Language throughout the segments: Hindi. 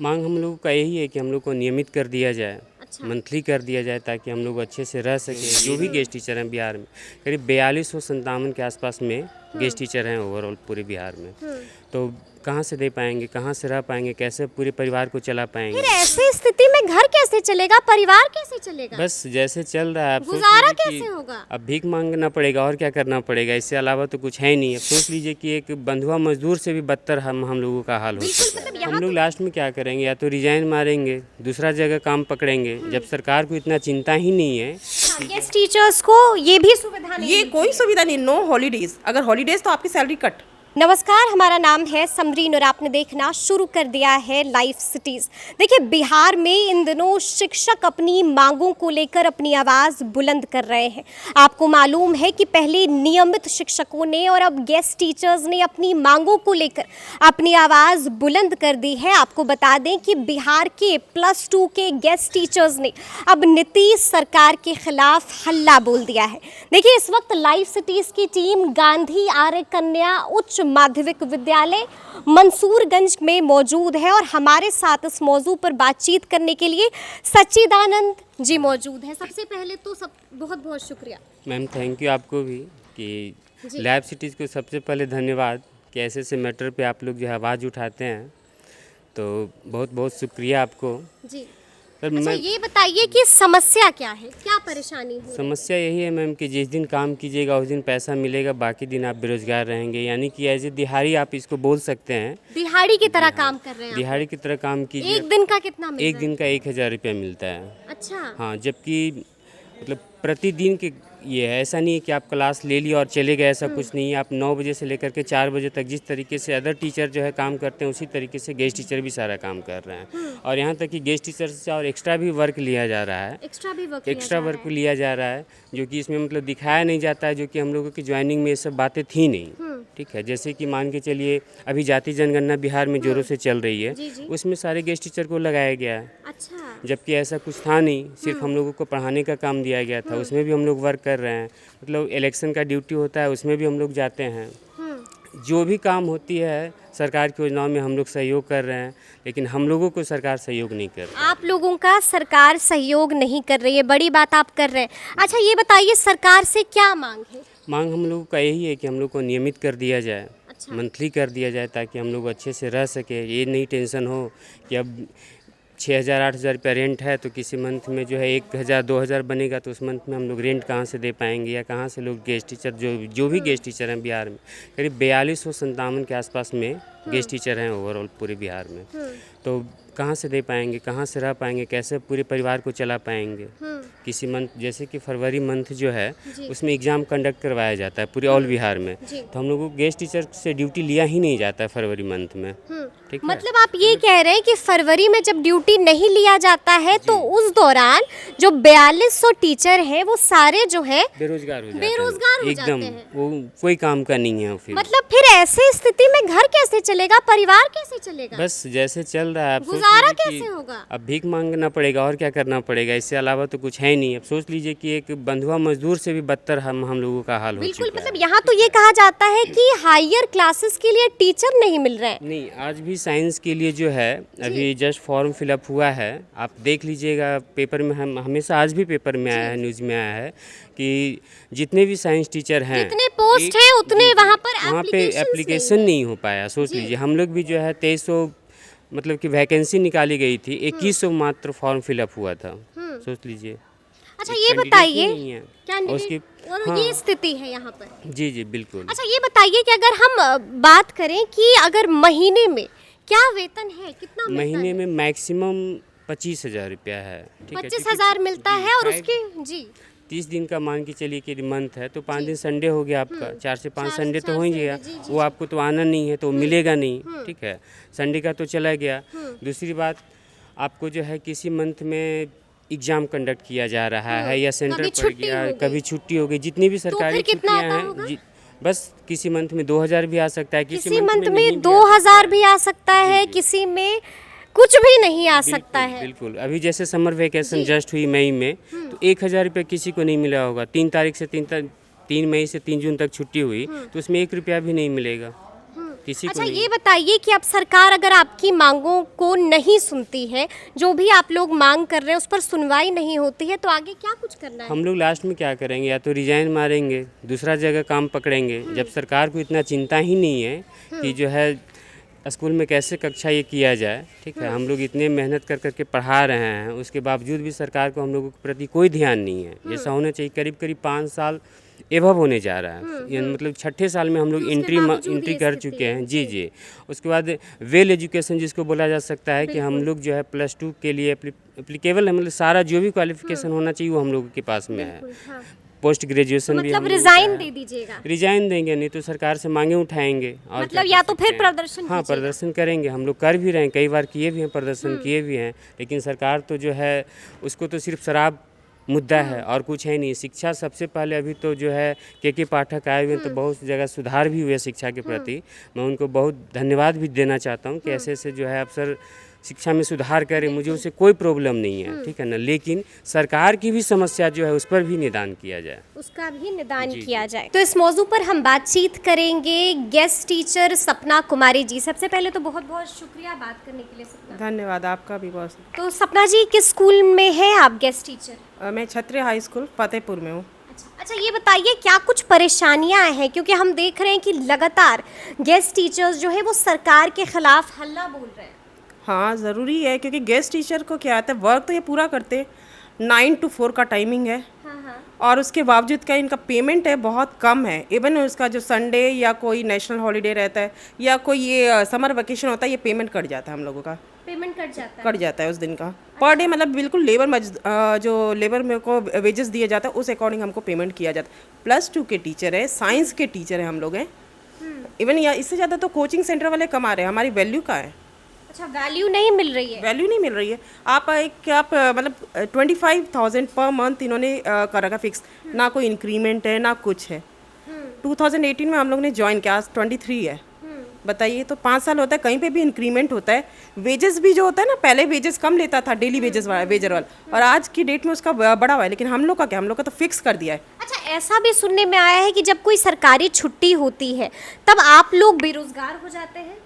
मांग हम लोग का यही है कि हम लोग को नियमित कर दिया जाए, अच्छा। मंथली कर दिया जाए, ताकि हम लोग अच्छे से रह सकें। जो भी गेस्ट टीचर हैं बिहार में, करीब 4257 के आसपास में गेस्ट टीचर हैं ओवरऑल पूरे बिहार में। तो कहाँ से दे पाएंगे, कहाँ से रह पाएंगे, कैसे पूरे परिवार को चला पाएंगे। फिर ऐसी स्थिति में घर कैसे चलेगा, परिवार कैसे चलेगा? बस जैसे चल रहा है, आप सोच गुजारा लीजिए कैसे कि होगा? अब भीख मांगना पड़ेगा और क्या करना पड़ेगा, इससे अलावा तो कुछ है ही नहीं। अब सोच लीजिए कि एक बंधुआ मजदूर से भी बदतर हम लोगों का हाल हो सकता है। हम लोग लास्ट में क्या करेंगे, या तो रिजाइन मारेंगे, दूसरा जगह काम पकड़ेंगे। जब सरकार को इतना चिंता ही नहीं है। गेस्ट टीचर्स को ये भी सुविधा नहीं ये कोई सुविधा नहीं, नो हॉलीडेज। अगर हॉलीडेज तो आपकी सैलरी कट। नमस्कार, हमारा नाम है समरीन और आपने देखना शुरू कर दिया है लाइफ सिटीज़। देखिए, बिहार में इन दिनों शिक्षक अपनी मांगों को लेकर अपनी आवाज़ बुलंद कर रहे हैं। आपको मालूम है कि पहले नियमित शिक्षकों ने और अब गेस्ट टीचर्स ने अपनी मांगों को लेकर अपनी आवाज़ बुलंद कर दी है। आपको बता दें कि बिहार के +2 के गेस्ट टीचर्स ने अब नीतीश सरकार के खिलाफ हल्ला बोल दिया है। देखिए, इस वक्त लाइफ सिटीज़ की टीम गांधी आर्य कन्या उच्च माध्यमिक विद्यालय मंसूरगंज में मौजूद है और हमारे साथ इस मौजू पर बातचीत करने के लिए सच्चिदानंद जी मौजूद हैं। सबसे पहले तो बहुत बहुत शुक्रिया मैम, थैंक यू आपको भी कि लाइफ सिटीज़ को सबसे पहले धन्यवाद कि ऐसे मैटर पे आप लोग जो है आवाज़ उठाते हैं, तो बहुत बहुत शुक्रिया आपको जी। सर। अच्छा, ये बताइए कि समस्या क्या है, क्या परेशानी है? समस्या यही है मैम कि जिस दिन काम कीजिएगा उस दिन पैसा मिलेगा, बाकी दिन आप बेरोजगार रहेंगे। यानी कि एज ए दिहाड़ी आप इसको बोल सकते हैं। दिहाड़ी की तरह काम कर रहे हैं दिहाड़ी की तरह काम कीजिए। एक दिन का कितना मिलता है? एक दिन का 1000 रुपया मिलता है। अच्छा। हाँ, जबकि मतलब प्रतिदिन के ये है, ऐसा नहीं है कि आप क्लास ले लिया और चले गए, ऐसा कुछ नहीं है। आप 9 बजे से लेकर के 4 बजे तक जिस तरीके से अदर टीचर जो है काम करते हैं, उसी तरीके से गेस्ट टीचर भी सारा काम कर रहे हैं। और यहाँ तक कि गेस्ट टीचर से और एक्स्ट्रा भी वर्क लिया जा रहा है। एक्स्ट्रा वर्क लिया जा रहा है, जो कि इसमें मतलब दिखाया नहीं जाता है, जो कि हम लोगों की ज्वाइनिंग में ये सब बातें थी नहीं। ठीक है, जैसे कि मान के चलिए अभी जाति जनगणना बिहार में जोरों से चल रही है, उसमें सारे गेस्ट टीचर को लगाया गया है। अच्छा। जबकि ऐसा कुछ था नहीं, सिर्फ हम लोगों को पढ़ाने का काम दिया गया था। उसमें भी हम लोग वर्क कर रहे हैं। मतलब इलेक्शन का ड्यूटी होता है, उसमें भी हम लोग जाते हैं। जो भी काम होती है सरकार की योजनाओं में हम लोग सहयोग कर रहे हैं, लेकिन हम लोगों को सरकार सहयोग नहीं कर रही। आप लोगों का सरकार सहयोग नहीं कर रही है, बड़ी बात आप कर रहे हैं। अच्छा, ये बताइए सरकार से क्या मांग है? मांग हम लोगों का यही है कि हम लोग को नियमित कर दिया जाए, अच्छा। मंथली कर दिया जाए, ताकि हम लोग अच्छे से रह सके। ये नहीं टेंशन हो कि अब 6000-8000 रुपया रेंट है, तो किसी मंथ में जो है 1000-2000 बनेगा, तो उस मंथ में हम लोग रेंट कहाँ से दे पाएंगे, या कहाँ से लोग गेस्ट टीचर जो भी गेस्ट टीचर हैं बिहार में, करीब 4257 के आसपास में गेस्ट टीचर हैं ओवरऑल पूरे बिहार में। तो कहाँ से दे पाएंगे, कहाँ से रह पाएंगे, कैसे पूरे परिवार को चला पाएंगे। किसी मंथ, जैसे कि फरवरी मंथ जो है उसमें एग्ज़ाम कंडक्ट करवाया जाता है पूरे ऑल बिहार में, तो हम लोगों को गेस्ट टीचर से ड्यूटी लिया ही नहीं जाता है फरवरी मंथ में। ठीक है, मतलब आप ये कह रहे हैं कि फरवरी में जब ड्यूटी नहीं लिया जाता है तो उस दौरान जो 4200 टीचर हैं वो सारे जो है बेरोजगार हो जाते बेरोजगार हैं हो जाते एकदम। हैं। वो कोई काम का नहीं है फिर। मतलब फिर ऐसी स्थिति में घर कैसे चलेगा, परिवार कैसे चलेगा? बस जैसे चल रहा है, आप सोच गुजारा लीजिए कि कैसे होगा? अब भीख मांगना पड़ेगा और क्या करना पड़ेगा, इससे अलावा तो कुछ है ही नहीं। अब सोच लीजिए कि एक बंधुआ मजदूर से भी बदतर हम लोगों का हाल हो बिल्कुल। चुका है। मतलब यहाँ तो ये कहा जाता है कि हायर क्लासेस के लिए टीचर नहीं मिल रहे हैं। नहीं, आज भी साइंस के लिए जो है अभी जस्ट फॉर्म फिलअप हुआ है, आप देख लीजिएगा पेपर में। हम हमेशा आज भी पेपर में आया है, न्यूज़ में आया है कि जितने भी साइंस टीचर हैं, जितने पोस्ट हैं उतने वहाँ पे एप्लीकेशन नहीं हो पाया। सोच लीजिए, हम लोग भी जो है 2300 मतलब कि वैकेंसी निकाली गई थी, 2100 मात्र फॉर्म फिलअप हुआ था। सोच लीजिए। अच्छा, ये बताइए उसकी और ये स्थिति है यहाँ पर। जी बिल्कुल। अच्छा, ये बताइए कि अगर हम बात करें कि अगर महीने में क्या वेतन है, कितना मिलता महीने है? में मैक्सिमम 25,000 रुपया है। ठीक है, 25,000 मिलता है और उसके 30 दिन का मान के चलिए कि मंथ है, तो 5 दिन संडे हो गया आपका। 4 से 5 संडे तो हो ही गया। वो आपको तो आना नहीं है, तो मिलेगा नहीं। ठीक है, संडे का तो चला गया। दूसरी बात, आपको जो है किसी मंथ में एग्जाम कंडक्ट किया जा रहा है, या सेंटर पड़ गया, कभी छुट्टी हो गई, जितनी भी सरकारी छुट्टियां हैं, बस किसी मंथ में 2000 भी आ सकता है, किसी मंथ में 2000 भी आ सकता है, किसी में कुछ भी नहीं आ सकता है। बिल्कुल। अभी जैसे समर वेकेशन जस्ट हुई मई में, तो 1000 रुपया किसी को नहीं मिला होगा। 3 मई से 3 जून तक छुट्टी हुई, तो उसमें 1 रुपया भी नहीं मिलेगा। किसी को अच्छा नहीं। ये बताइए कि अब सरकार अगर आपकी मांगों को नहीं सुनती है, जो भी आप लोग मांग कर रहे हैं उस पर सुनवाई नहीं होती है, तो आगे क्या कुछ करना है? हम लोग लास्ट में क्या करेंगे, या तो रिजाइन मारेंगे, दूसरा जगह काम पकड़ेंगे। जब सरकार को इतना चिंता ही नहीं है कि जो है स्कूल में कैसे कक्षा ये किया जाए, ठीक है, हम लोग इतने मेहनत कर करके पढ़ा रहे हैं, उसके बावजूद भी सरकार को हम लोगों के प्रति कोई ध्यान नहीं है। जैसा होना चाहिए, करीब करीब 5 साल एवब होने जा रहा है, यानी मतलब 6ठे साल में हम लोग एंट्री कर चुके हैं। जी जी। उसके बाद वेल एजुकेशन जिसको बोला जा सकता है कि हम लोग जो है +2 के लिए एप्लीकेबल है, मतलब सारा जो भी क्वालिफिकेशन होना चाहिए वो हम लोगों के पास में है। पोस्ट ग्रेजुएशन भी मतलब रिजाइन दे दीजिएगा? रिजाइन देंगे, नहीं तो सरकार से मांगे उठाएंगे। और मतलब या तो फिर प्रदर्शन हाँ, प्रदर्शन करेंगे। हम लोग कर भी रहे हैं, कई बार किए भी हैं, प्रदर्शन किए भी हैं, लेकिन सरकार तो जो है उसको तो सिर्फ शराब मुद्दा है और कुछ है नहीं। शिक्षा सबसे पहले, अभी तो जो है के पाठक आए हुए हैं, तो बहुत जगह सुधार भी हुए शिक्षा के प्रति। मैं उनको बहुत धन्यवाद भी देना चाहता हूँ कि ऐसे ऐसे जो है अफसर शिक्षा में सुधार करें, मुझे उससे कोई प्रॉब्लम नहीं है, ठीक है ना। लेकिन सरकार की भी समस्या जो है उस पर भी निदान किया जाए, उसका भी निदान किया जाए। तो इस मौजू पर हम बातचीत करेंगे गेस्ट टीचर सपना कुमारी जी। सबसे पहले तो बहुत बहुत शुक्रिया बात करने के लिए सपना। धन्यवाद आपका भी बहुत। तो सपना जी, किस स्कूल में है आप गेस्ट टीचर? मैं क्षत्रिय हाई स्कूल फतेहपुर में हूँ। अच्छा, ये बताइए क्या कुछ परेशानियां हैं, क्योंकि हम देख रहे हैं कि लगातार गेस्ट टीचर्स जो है वो सरकार के खिलाफ हल्ला बोल रहे हैं। हाँ, ज़रूरी है, क्योंकि गेस्ट टीचर को क्या आता है, वर्क तो ये पूरा करते, 9 to 4 का टाइमिंग है। और उसके बावजूद क्या इनका पेमेंट है बहुत कम है। इवन उसका जो संडे या कोई नेशनल हॉलीडे रहता है या कोई ये समर वेकेशन होता है, ये पेमेंट कट जाता है हम लोगों का। पेमेंट कट जाता है उस दिन का पर डे, मतलब बिल्कुल जो लेबर में को वेजेस दिए जाता है उस अकॉर्डिंग हमको पेमेंट किया जाता है। +2 के टीचर है, साइंस के टीचर है हम लोग हैं। इवन या इससे ज़्यादा तो कोचिंग सेंटर वाले कमा रहे हैं। हमारी वैल्यू का है। अच्छा, वैल्यू नहीं मिल रही है? वैल्यू नहीं मिल रही है। आप मतलब 25,000 पर मंथ इन्होंने कर रखा फिक्स, ना कोई इंक्रीमेंट है ना कुछ है। 2018 में हम लोग ने ज्वाइन किया, आज 23 है। बताइए, तो 5 साल होता है, कहीं पे भी इंक्रीमेंट होता है। वेजेस भी जो होता है ना, पहले वेजेस कम लेता था, डेली वेजेस वाला, और आज की डेट में उसका बड़ा हुआ है। लेकिन हम लोग का क्या, हम लोग का तो फिक्स कर दिया है। अच्छा, ऐसा भी सुनने में आया है कि जब कोई सरकारी छुट्टी होती है तब आप लोग बेरोजगार हो जाते हैं?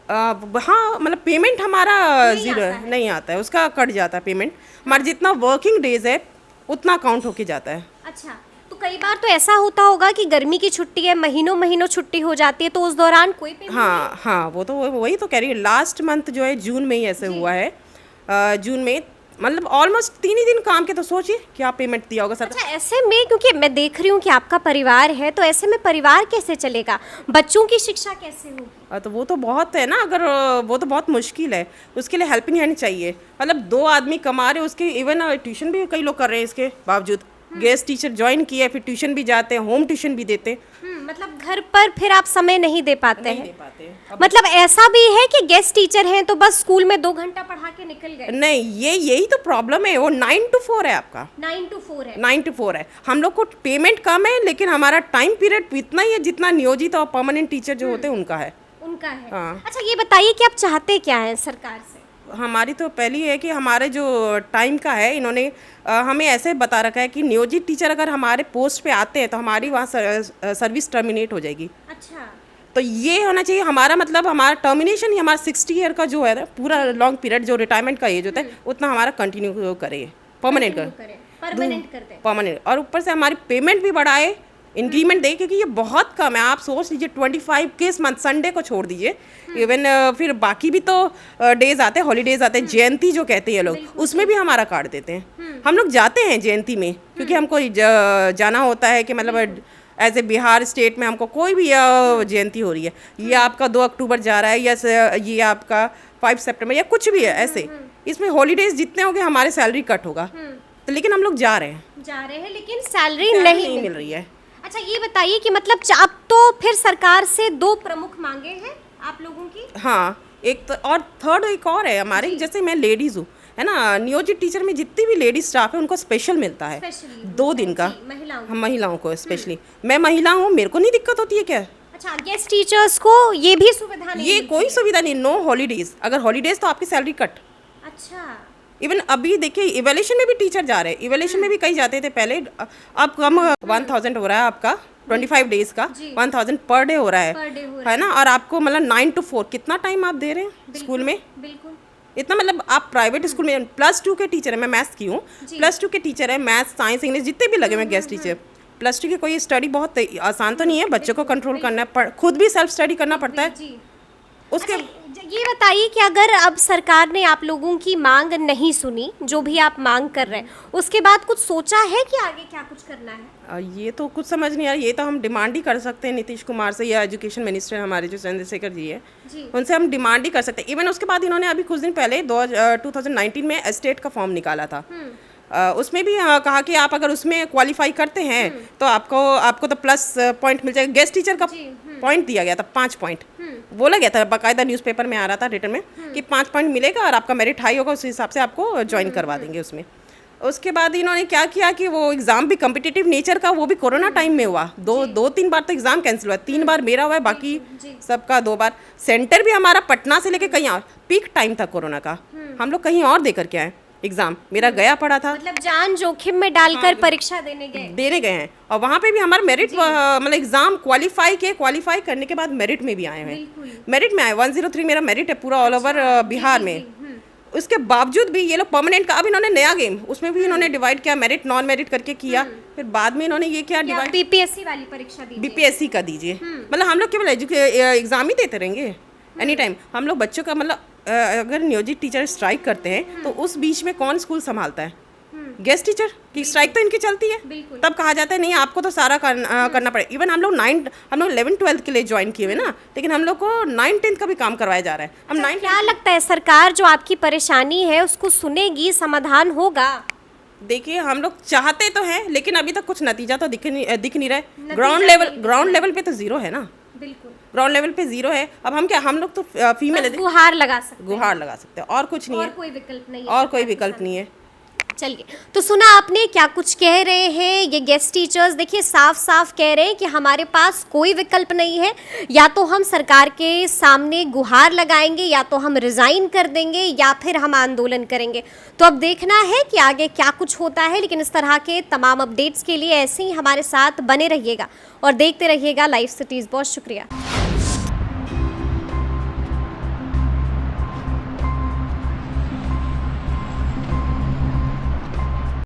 हाँ, मतलब पेमेंट हमारा ज़ीरो है, नहीं आता है, उसका कट जाता है पेमेंट। हमारा जितना वर्किंग डेज है उतना काउंट होके जाता है। अच्छा, तो कई बार तो ऐसा होता होगा कि गर्मी की छुट्टी है, महीनों महीनों छुट्टी हो जाती है, तो उस दौरान कोई पेमेंट? हाँ हाँ, वो तो वही तो कह रही है। लास्ट मंथ जो है जून में ही ऐसे हुआ है। जून में मतलब ऑलमोस्ट 3 ही दिन काम के, तो सोचिए क्या पेमेंट दिया होगा सर। अच्छा, ऐसे में क्योंकि मैं देख रही हूँ कि आपका परिवार है, तो ऐसे में परिवार कैसे चलेगा, बच्चों की शिक्षा कैसे होगी? तो वो तो बहुत है ना, अगर वो तो बहुत मुश्किल है। उसके लिए हेल्पिंग हैंड चाहिए। मतलब 2 आदमी कमा रहे, उसके इवन ट्यूशन भी कई लोग कर रहे हैं। इसके बावजूद गेस्ट टीचर ज्वाइन किया, फिर ट्यूशन भी जाते हैं, होम ट्यूशन भी देते हैं। मतलब घर पर फिर आप समय नहीं दे पाते हैं? मतलब ऐसा भी है कि गेस्ट टीचर हैं तो बस स्कूल में 2 घंटा पढ़ा के निकल गए? नहीं, यही तो प्रॉब्लम है। वो 9 to 4 है आपका। 9 to 4 है? 9 to 4 है। हम लोग को पेमेंट कम है, लेकिन हमारा टाइम पीरियड इतना ही है जितना नियोजित और परमानेंट टीचर जो होते हैं उनका है। हाँ। अच्छा, ये बताइए कि आप चाहते क्या हैं सरकार से? हमारी तो पहली है कि हमारे जो टाइम का है, इन्होंने हमें ऐसे बता रखा है कि नियोजित टीचर अगर हमारे पोस्ट पे आते हैं तो हमारी वहाँ सर्विस टर्मिनेट हो जाएगी। अच्छा, तो ये होना चाहिए हमारा, मतलब हमारा टर्मिनेशन ही हमारा 60 ईयर का जो है ना, पूरा लॉन्ग पीरियड जो रिटायरमेंट का एज होता है उतना हमारा कंटिन्यू करे, परमानेंट कर परमानेंट। और ऊपर से हमारी पेमेंट भी बढ़ाए, इंक्रीमेंट दे, क्योंकि ये बहुत कम है। आप सोच लीजिए 25 के मंथ, संडे को छोड़ दीजिए, इवन फिर बाकी भी तो डेज आते हैं, हॉलीडेज आते हैं, जयंती जो कहते हैं ये लोग, उसमें भी हमारा काट देते हैं। हम लोग जाते हैं जयंती में, क्योंकि हमको जाना होता है कि मतलब एज ए बिहार स्टेट में हमको कोई भी जयंती हो रही है, ये आपका 2 अक्टूबर जा रहा है या ये आपका 5 सितंबर या कुछ भी है ऐसे, इसमें हॉलीडेज जितने होंगे हमारे सैलरी कट होगा। तो लेकिन हम लोग जा रहे हैं लेकिन सैलरी नहीं मिल रही है। अच्छा, ये बताइए कि मतलब अब तो फिर सरकार से 2 प्रमुख मांगे हैं आप लोगों की? हाँ, एक तो, और थर्ड एक और है हमारे, जैसे मैं लेडीज़ हूँ, है ना, नियोजित टीचर में जितनी भी लेडीज स्टाफ है उनको स्पेशल मिलता है 2 दिन का। हम महिलाओं को स्पेशली, मैं महिला हूँ, मेरे को नहीं दिक्कत होती है क्या? अच्छा, गेस्ट टीचर्स को ये भी सुविधा नहीं? ये कोई सुविधा नहीं, नो हॉलीडेज। अगर हॉलीडेज तो आपकी सैलरी कट। अच्छा, इवन अभी देखिए इवैल्यूएशन में भी टीचर जा रहे हैं, इवैल्यूएशन में भी कई जाते थे पहले, अब कम 1000 हो रहा है आपका 25 डेज का 1000 पर डे हो रहा है ना। और आपको मतलब 9 to 4 कितना टाइम आप दे रहे हैं स्कूल में? बिल्कुल इतना मतलब आप प्राइवेट स्कूल में +2 के टीचर है, मैं मैथ्स की हूँ, +2 के टीचर है, मैथ्स साइंस इंग्लिश जितने भी लगे हुए गेस्ट टीचर, +2 की कोई स्टडी बहुत आसान तो नहीं है, बच्चों को कंट्रोल करना है, खुद भी सेल्फ स्टडी करना पड़ता है। उसके ये बताइए कि अगर अब सरकार ने आप लोगों की मांग नहीं सुनी, जो भी आप मांग कर रहे हैं, उसके बाद कुछ सोचा है कि आगे क्या कुछ करना है? ये तो कुछ समझ नहीं आ रहा। ये तो हम डिमांड ही कर सकते हैं नीतीश कुमार से या एजुकेशन मिनिस्टर हमारे जो चंद्रशेखर जी है, उनसे हम डिमांड ही कर सकते हैं। इवन उसके बाद इन्होंने अभी कुछ दिन पहले 2019 में एस्टेट का फॉर्म निकाला था, उसमें भी कहा कि आप अगर उसमें क्वालिफाई करते हैं तो आपको तो प्लस पॉइंट मिल जाएगा। गेस्ट टीचर का पॉइंट दिया गया था, 5 पॉइंट बोला गया था, बाकायदा न्यूज़पेपर में आ रहा था रिटर्न में कि 5 पॉइंट मिलेगा और आपका मेरिट हाई होगा, उस हिसाब से आपको ज्वाइन करवा देंगे उसमें। उसके बाद इन्होंने क्या किया कि वो एग्ज़ाम भी कम्पिटिटिव नेचर का, वो भी कोरोना टाइम में हुआ, 2-3 बार तो एग्ज़ाम कैंसिल हुआ, 3 बार मेरा हुआ है, बाकी सबका 2 बार। सेंटर भी हमारा पटना से लेके कहीं और, पीक टाइम था कोरोना का, हम लोग कहीं और दे करके आए एग्ज़ाम, मेरा गया पड़ा था, मतलब जान जोखिम में डालकर परीक्षा देने गए हैं। और वहाँ पे भी हमारा मेरिट मतलब एग्ज़ाम क्वालिफाई करने के बाद मेरिट में भी आए हैं, मेरिट में आए 103 मेरा मेरिट है पूरा ऑल ओवर बिहार में। उसके बावजूद भी ये लोग परमानेंट का, अब इन्होंने नया गेम उसमें भी इन्होंने डिवाइड किया, मेरिट नॉन मेरिट करके किया, फिर बाद में इन्होंने ये किया डिवाइड, बीपीएससी वाली परीक्षा दीजिए, बीपीएससी का दीजिए। मतलब हम लोग केवल एग्ज़ाम ही देते रहेंगे एनी टाइम। हम लोग बच्चों का मतलब अगर नियोजित टीचर स्ट्राइक करते हैं तो उस बीच में कौन स्कूल संभालता है? गेस्ट टीचर की स्ट्राइक तो इनकी चलती है, तब कहा जाता है नहीं आपको तो सारा करना पड़ेगा। इवन हम लोग 11th-12th के लिए ज्वाइन किए हुए ना, लेकिन हम लोग को 9th-10th का भी काम करवाया जा रहा है। हम 9th क्या लगता है सरकार जो आपकी परेशानी है उसको सुनेगी, समाधान होगा? देखिए हम लोग चाहते तो हैं, लेकिन अभी तक कुछ नतीजा तो दिख नहीं रहा है। ग्राउंड लेवल पे तो जीरो है ना, बिल्कुल ग्राउंड लेवल पे जीरो है। अब हम लोग तो फीमेल गुहार लगा सकते हैं और कुछ नहीं है, कोई विकल्प नहीं है, और कोई विकल्प नहीं है। चलिए, तो सुना आपने क्या कुछ कह रहे हैं ये गेस्ट टीचर्स। देखिए साफ साफ कह रहे हैं कि हमारे पास कोई विकल्प नहीं है, या तो हम सरकार के सामने गुहार लगाएंगे, या तो हम रिज़ाइन कर देंगे, या फिर हम आंदोलन करेंगे। तो अब देखना है कि आगे क्या कुछ होता है, लेकिन इस तरह के तमाम अपडेट्स के लिए ऐसे ही हमारे साथ बने रहिएगा और देखते रहिएगा लाइव सिटीज़। बहुत शुक्रिया।